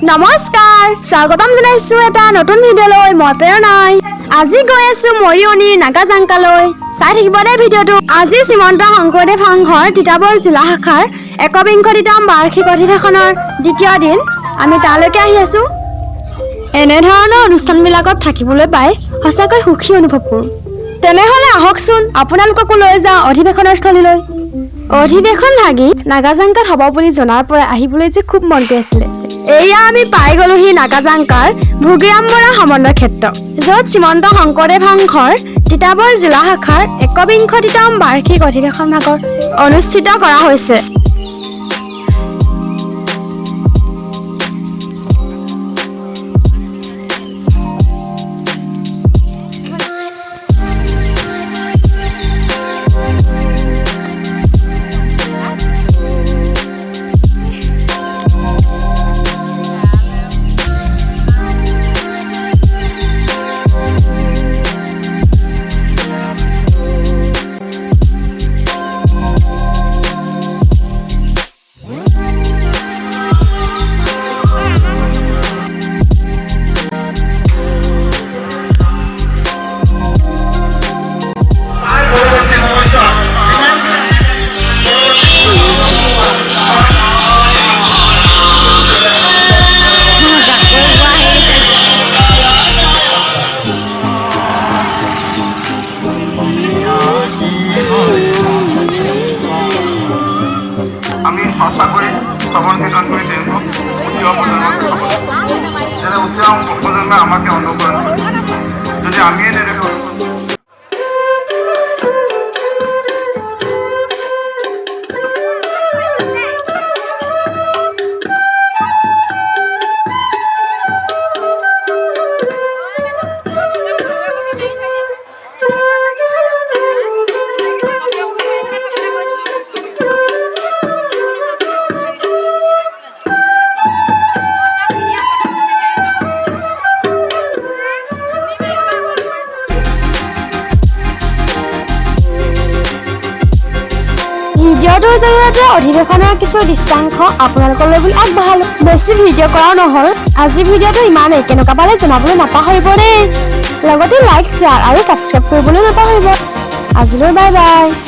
নমস্কাৰ স্বাগতম জনাইছো এটা নতুন ভিডিঅ'লৈ মই প্ৰেৰণাই আজি গৈ আছো মৰিয়নি নাগাজাংকালৈ চাই থাকিব দে ভিডিঅ'টো আজি শ্ৰীমন্ত শংকৰদেৱ সংঘৰ তিতাবৰ জিলা শাখাৰ ২১তম বাৰ্ষিক অধিৱেশনৰ দ্বিতীয় দিন আমি তালৈকে আহি আছো এনে ধৰণৰ অনুষ্ঠানবিলাকত থাকিবলৈ পাই সঁচাকৈ সুখী অনুভৱ কৰোঁ তেনেহ'লে আহকচোন আপোনালোককো লৈ যাওঁ অধিৱেশনৰ স্থলীলৈ অধিৱেশন ভাগি নাগাজাংকাত হ'ব বুলি জনাৰ পৰা আহিবলৈ যে খুব মন গৈ আছিলে এয়া আমি পাই গলোহি নাগাজাংকাৰ ভোগীৰাম বৰা সমন্বয় ক্ষেত্ৰ য'ত শ্ৰীমন্ত শংকৰদেৱ সংঘৰ তিতাবৰ জিলা শাখাৰ ২১তম বাৰ্ষিক অধিৱেশন ভাগৰ অনুষ্ঠিত কৰা হৈছে আমি সঁচা কৰি সবলকৰণ কৰি তেওঁলোকক উঠি প্ৰজন্মে আমাকে অনুকৰণ কৰে যদি আমিয়ে তেনেকৈ ভিডিঅ'টোৰ জৰিয়তে অধিৱেশনৰ কিছু দৃশ্যাংশ আপোনালোকলৈ বুলি আগবঢ়ালো বেছি ভিডিঅ' কৰাও নহ'ল আজি ভিডিঅ'টো ইমানেই কেনেকুৱা পালে জনাবলৈ নাপাহৰিব দেই লগতে লাইক শ্বেয়াৰ আৰু ছাবস্ক্ৰাইব কৰিবলৈ নাপাহৰিব আজিলৈ বাই বাই